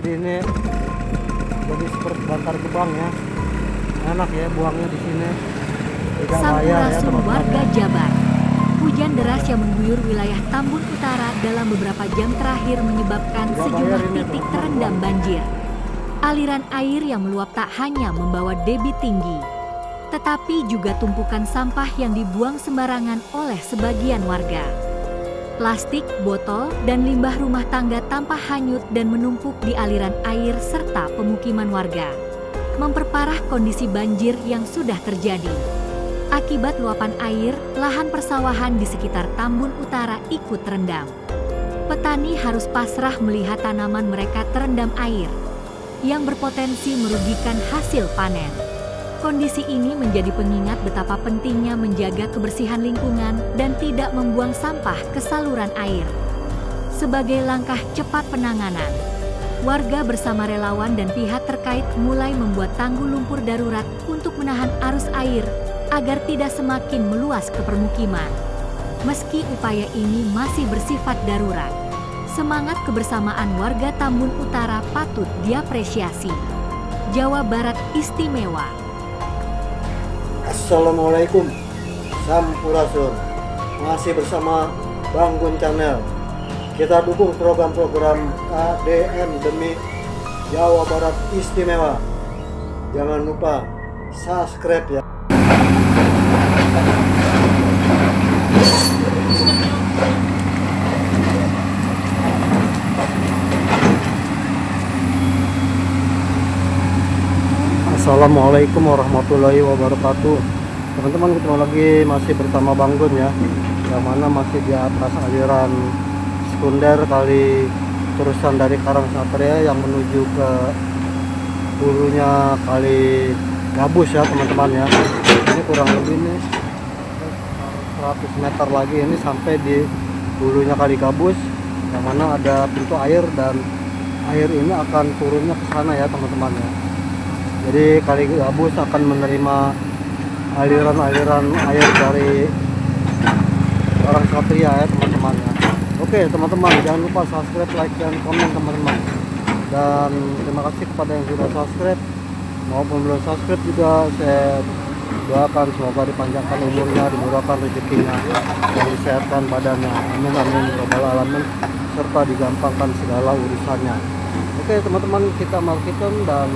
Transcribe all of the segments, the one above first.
Jadi ini jadi seperti bantar gebang ya. Enak ya buangnya di sini. Tidak bayar ya Sampurasun teman-teman. warga Jabar. Hujan deras yang mengguyur wilayah Tambun Utara dalam beberapa jam terakhir menyebabkan sejumlah titik terendam banjir. Aliran air yang meluap tak hanya membawa debit tinggi, tetapi juga tumpukan sampah yang dibuang sembarangan oleh sebagian warga. Plastik, botol, dan limbah rumah tangga tampak hanyut dan menumpuk di aliran air serta pemukiman warga, memperparah kondisi banjir yang sudah terjadi. Akibat luapan air, lahan persawahan di sekitar Tambun Utara ikut terendam. Petani harus pasrah melihat tanaman mereka terendam air, yang berpotensi merugikan hasil panen. Kondisi ini menjadi pengingat betapa pentingnya menjaga kebersihan lingkungan dan tidak membuang sampah ke saluran air. Sebagai langkah cepat penanganan, warga bersama relawan dan pihak terkait mulai membuat tanggul lumpur darurat untuk menahan arus air agar tidak semakin meluas ke permukiman. Meski upaya ini masih bersifat darurat, semangat kebersamaan warga Tambun Utara patut diapresiasi. Jawa Barat istimewa. Assalamualaikum, Sampurasun. Masih bersama Bangun Channel. Kita dukung program-program ADN demi Jawa Barat istimewa. Jangan lupa subscribe ya. Assalamualaikum warahmatullahi wabarakatuh. Teman-teman, ketemu lagi masih bersama Banggun ya, yang mana masih di atas aliran sekunder kali terusan dari Karangsatria yang menuju ke hulunya kali Gabus ya teman-teman ya. Ini kurang lebih nih 100 meter lagi ini sampai di hulunya kali Gabus, yang mana ada pintu air dan air ini akan turunnya ke sana ya teman-teman ya. Jadi kali Gabus akan menerima aliran-aliran air dari Karangsatria ya teman-teman ya. Oke teman-teman, jangan lupa subscribe, like, dan komen teman-teman. Dan terima kasih kepada yang sudah subscribe maupun belum subscribe juga. Saya doakan semoga dipanjangkan umurnya, dimurahkan rezekinya, dan disehatkan badannya. Amin amin robbal alamin, serta digampangkan segala urusannya. Oke teman-teman, kita markikan dan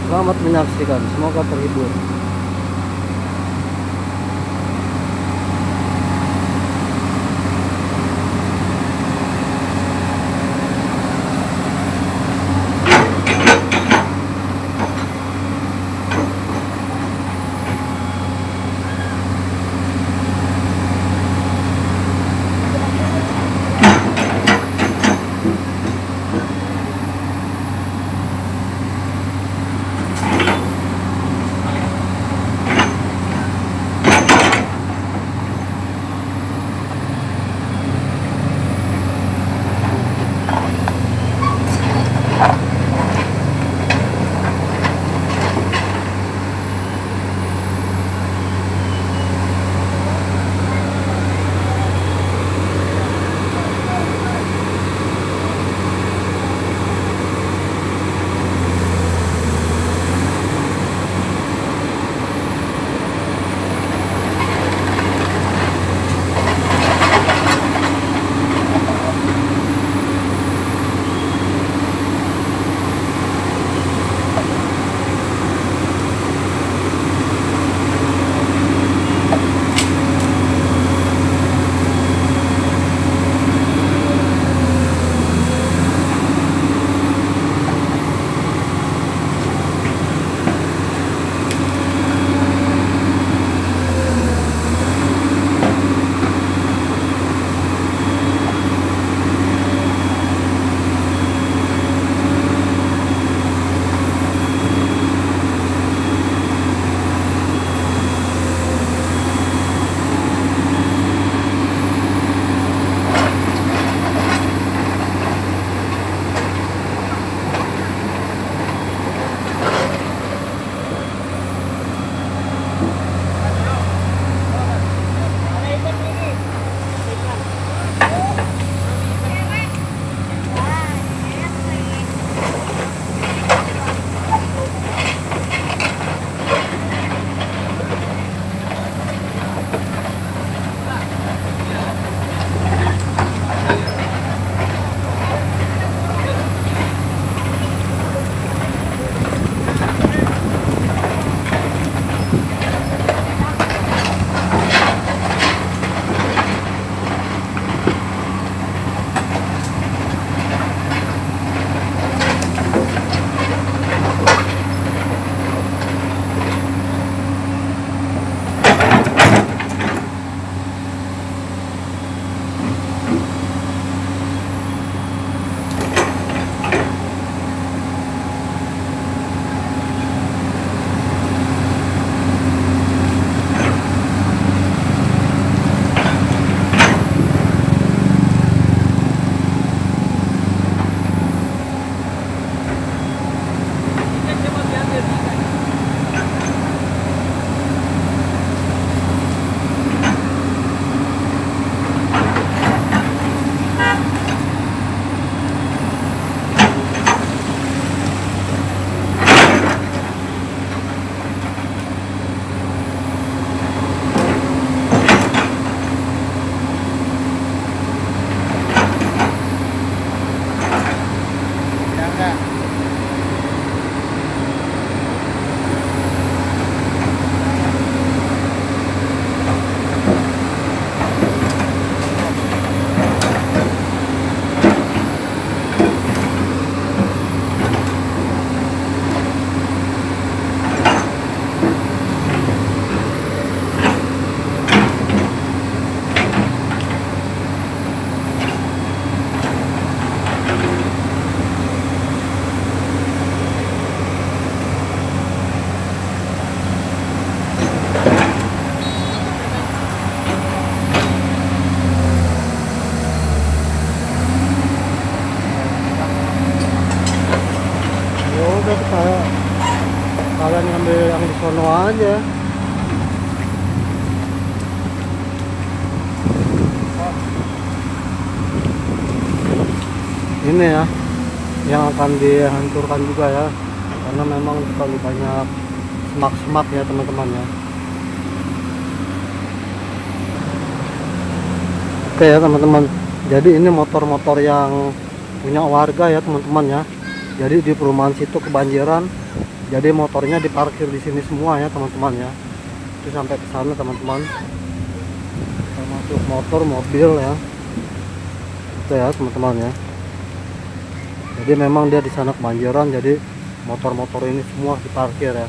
selamat menyaksikan, semoga terhibur. Ya udah kita kalian ngambil yang di sono aja. Ini ya yang akan dihancurkan juga ya, karena memang terlalu banyak semak-semak ya teman-teman ya. Oke ya teman-teman, jadi ini motor-motor yang punya warga ya teman-teman ya. Jadi di perumahan situ kebanjiran, jadi motornya diparkir di sini semua ya teman-teman ya. Itu sampai ke sana teman-teman, termasuk motor, mobil ya. Itu ya teman-teman ya. Jadi memang dia di sana kebanjiran, jadi motor-motor ini semua diparkir ya.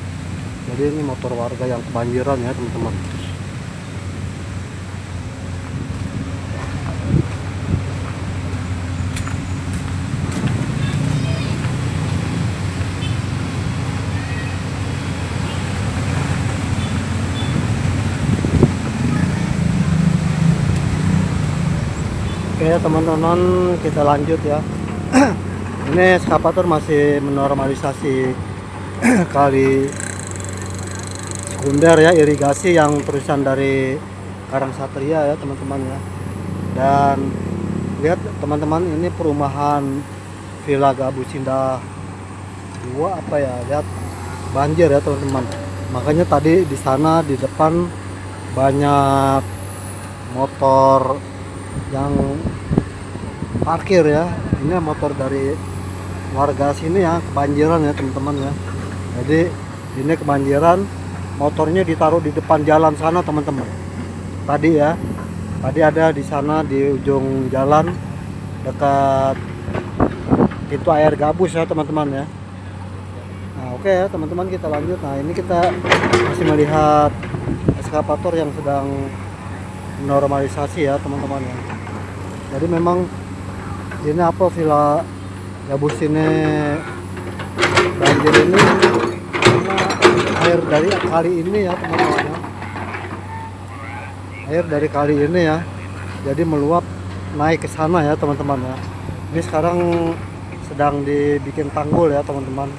Jadi ini motor warga yang kebanjiran ya teman-teman. Oke teman-teman, kita lanjut ya. Ini eskavator masih menormalisasi kali sekunder ya, irigasi yang terusan dari Karang Satria ya teman-teman ya. Dan lihat teman-teman, ini perumahan Villa Gabus Indah 2 apa ya, lihat banjir ya teman-teman. Makanya tadi di sana di depan banyak motor yang parkir ya. Ini motor dari warga sini ya, kebanjiran ya teman-teman ya. Jadi ini kebanjiran, motornya ditaruh di depan jalan sana teman-teman. Tadi ya, tadi ada di sana di ujung jalan dekat pintu air gabus ya teman-teman ya. Nah oke ya teman-teman, kita lanjut. Nah ini kita masih melihat eskavator yang sedang normalisasi ya teman-teman ya. Jadi memang ini apa, Villa Gabus ini banjir ini karena air dari kali ini ya teman-teman ya. Air dari kali ini ya, jadi meluap naik ke sana ya teman-teman ya. Ini sekarang sedang dibikin tanggul ya teman-teman.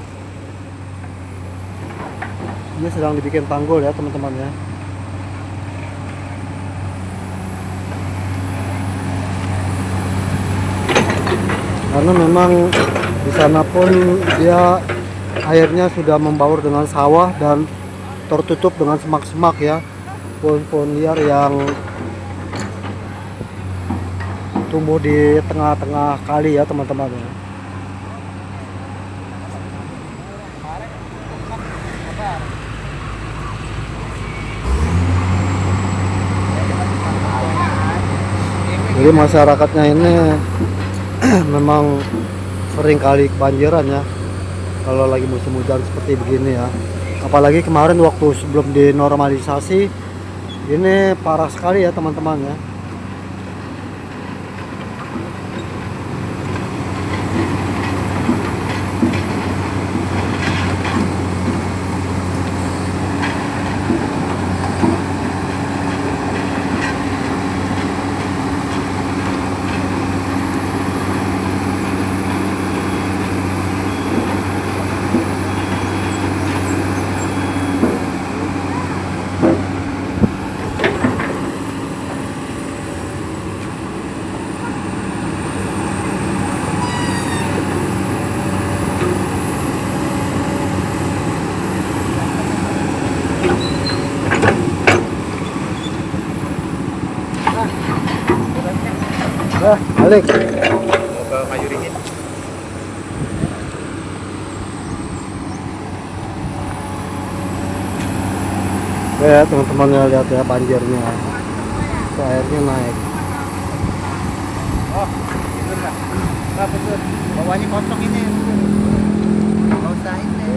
Ini sedang dibikin tanggul ya teman-teman ya. Karena memang di sana pun dia airnya sudah membaur dengan sawah dan tertutup dengan semak-semak ya, pohon-pohon liar yang tumbuh di tengah-tengah kali ya teman-teman ya. Jadi masyarakatnya ini memang sering kali kebanjiran ya kalau lagi musim hujan seperti begini ya. Apalagi kemarin waktu sebelum dinormalisasi ini parah sekali ya teman-teman ya. Balik. Mau ke kayu ringin. Ya teman-teman ya, lihat ya banjirnya. Itu airnya naik. Oh, betul nggak? Nggak betul. Bawahnya kosong ini. Nggak usah ini.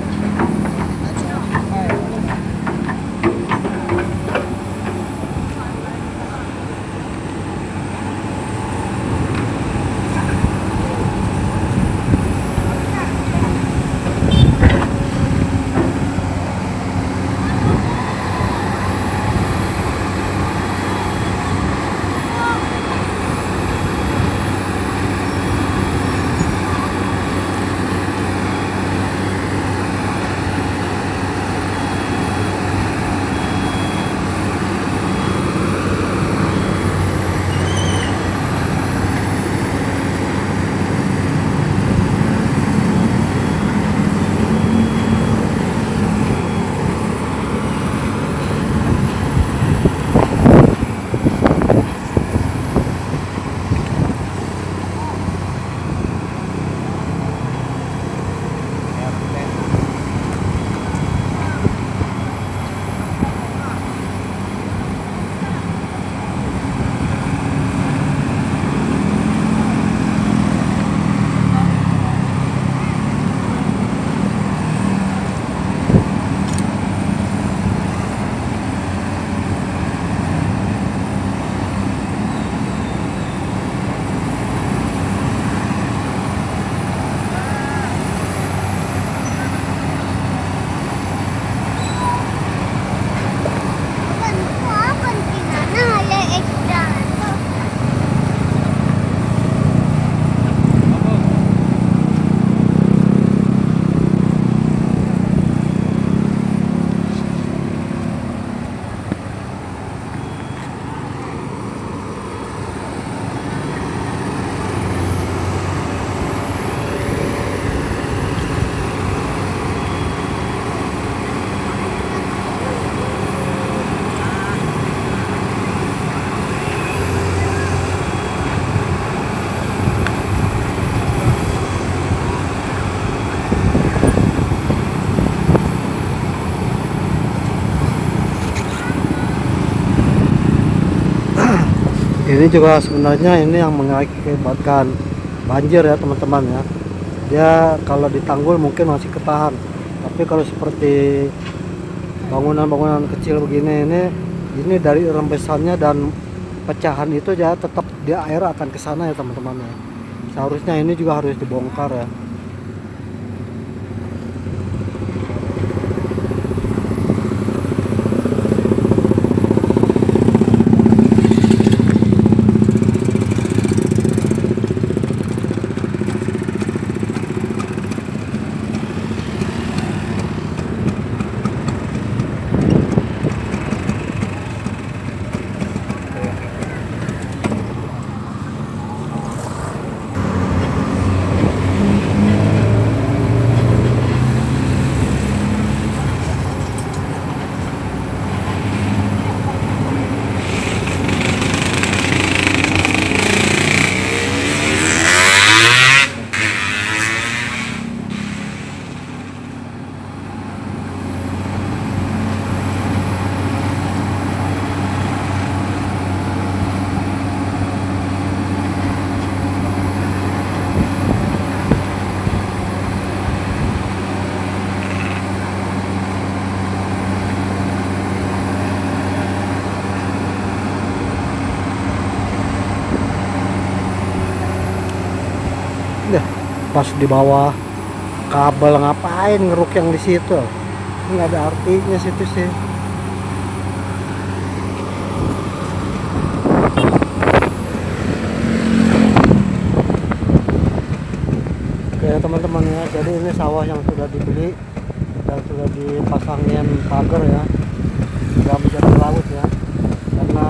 Ini juga sebenarnya ini yang mengakibatkan banjir ya teman-teman ya. Dia kalau ditanggul mungkin masih ketahan, tapi kalau seperti bangunan-bangunan kecil begini ini dari rembesannya dan pecahan itu ya tetap dia air akan ke sana ya teman-teman ya. Seharusnya ini juga harus dibongkar ya. Pas di bawah kabel ngapain ngeruk yang di situ, nggak ada artinya situ sih. Oke teman-teman ya, jadi ini sawah yang sudah dibeli dan sudah dipasangin pagar ya, sudah menjadi laut ya, karena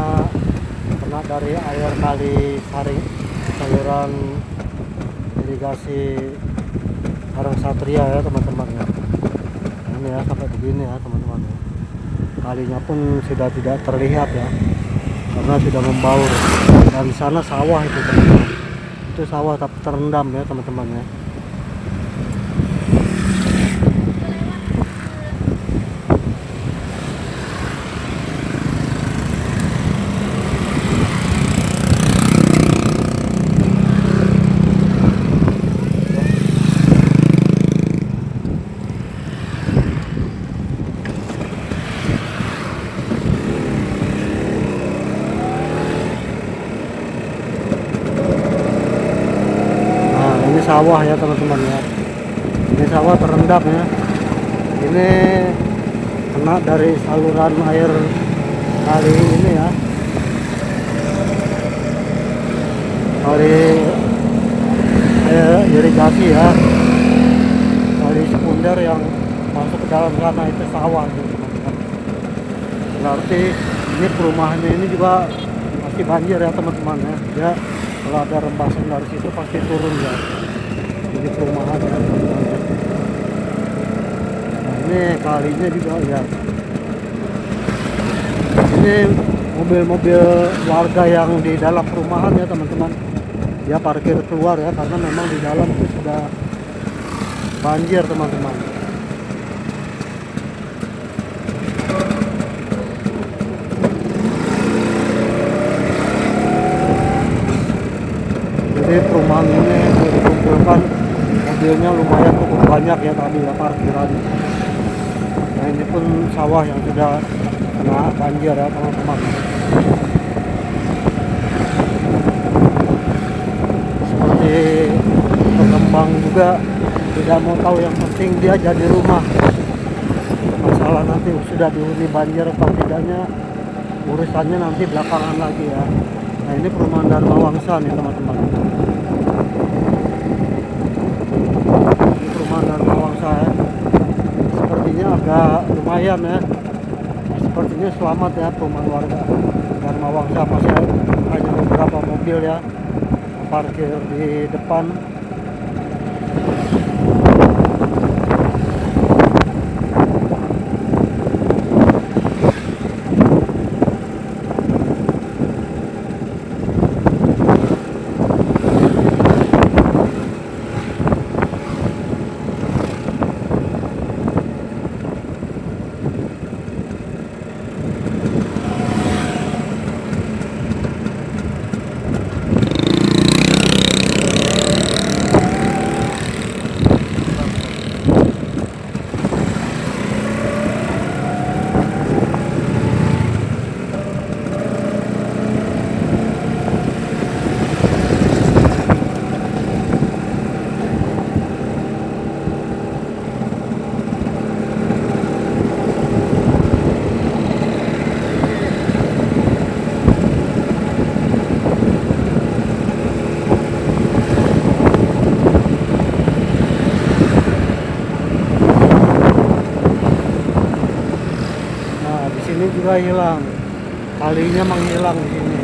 kena dari air kali saluran irigasi Karang Satria ya teman-teman ya. Ini ya sampai begini ya teman-teman ya. Kalinya pun sudah tidak terlihat ya, karena sudah membaur. Dan di sana sawah itu teman-teman, itu sawah tapi terendam ya teman-teman ya. sawah ya teman-teman ya. Ini sawah terendam ya. Ini kena dari saluran air kali ini ya, kali irigasi ya, kali sekunder yang masuk ke dalam sana itu sawah gitu, teman-teman. Berarti ini perumahannya ini juga pasti banjir ya teman-teman ya. Ya kalau ada rembasan dari situ pasti turun ya. Ini perumahan ya teman-teman. Nah, ini kalinya juga ya. Ini mobil-mobil warga yang di dalam perumahan ya teman-teman. Dia parkir keluar ya karena memang di dalam itu sudah banjir teman-teman. Jadi perumahan ini dikumpulkan mobilnya lumayan cukup banyak ya tadi ya parkiran. Nah ini pun sawah yang sudah kena banjir ya teman-teman. Seperti pengembang juga tidak mau tahu, yang penting dia jadi rumah. Masalah nanti sudah dihuni banjir atau tidaknya urusannya nanti belakangan lagi ya. Nah ini perumahan Dharma Wangsa nih teman-teman. Ini perumahan Dharma Wangsa ya. Sepertinya agak lumayan ya. Sepertinya selamat ya perumahan warga Dharma Wangsa, masih hanya beberapa mobil ya parkir di depan. Ini juga hilang, kalinya menghilang di sini.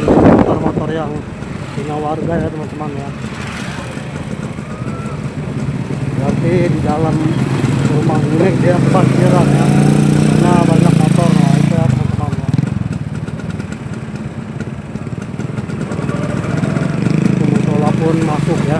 Motor-motor yang punya warga ya teman-teman ya. Berarti di dalam rumah milik dia parkiran ya. Nah banyak motor, nah itu ya teman-teman ya. Itu musola pun masuk ya.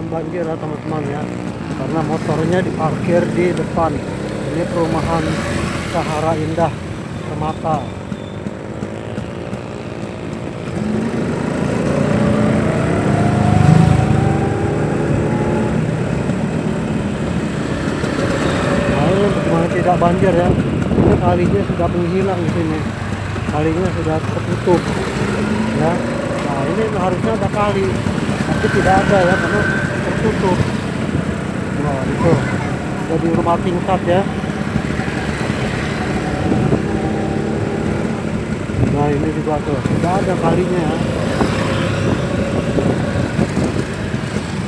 banjir ya teman-teman ya, karena motornya diparkir di depan. Ini perumahan Sahara Indah Permata. Nah ini bagaimana tidak banjir ya, ini kalinya sudah menghilang di sini, kalinya sudah tertutup ya. Nah ini harusnya ada kali, tapi tidak ada ya karena tertutup. Nah itu jadi rumah tingkat ya. Nah ini juga tuh tidak ada kalinya ya.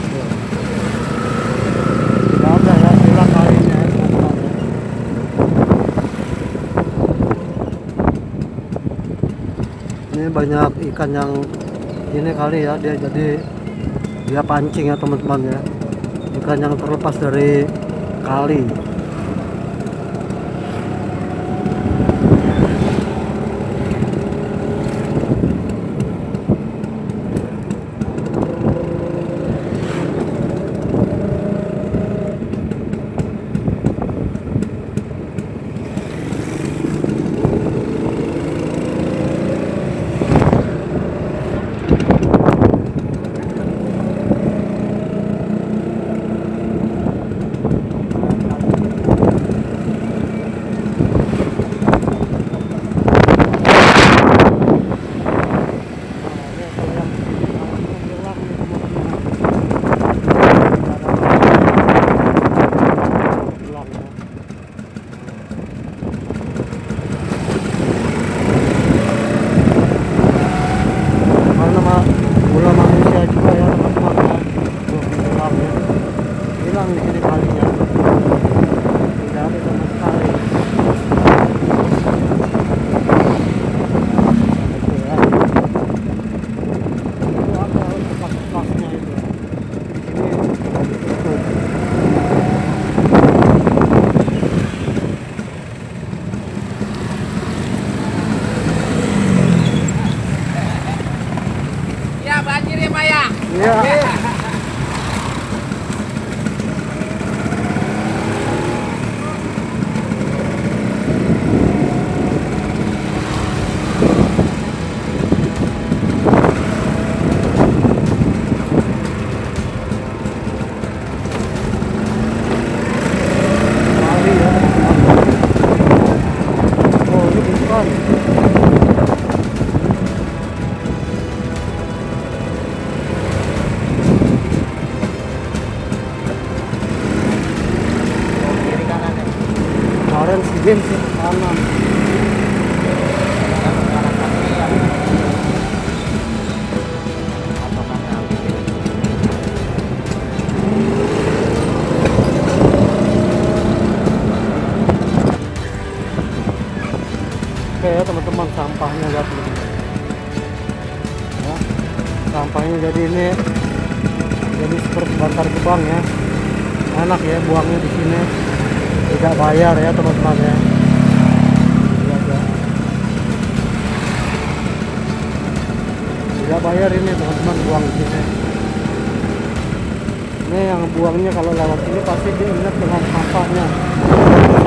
Tuh. Tidak ada ya, hilang kalinya ya, teman-teman ya. Ini banyak ikan yang ini kali ya, dia pancing ya teman-teman ya, ikan yang terlepas dari kali. Hilang di sini kalinya, tidak ada sama sekali. Itu ya, itu ada bekas-bekasnya itu. Di sini tutup. Ya banjir ya Pak ya. Iya. Kali ya. Oh ini bukan. Kiri kanan ya. Kemarin si James ya, kanan. Kanan kaki ya. Atau kanan. Oke ya teman-teman, sampahnya lihat teman-teman. Ya, sampahnya jadi ini jadi seperti bantar gebang ya. Enak ya buangnya di sini, tidak bayar ya teman-teman ya. Lihat ya. Tidak bayar ini teman-teman, buang di sini. Ini yang buangnya kalau lewat sini pasti dia ingat dengan sampahnya,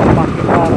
sampah kita.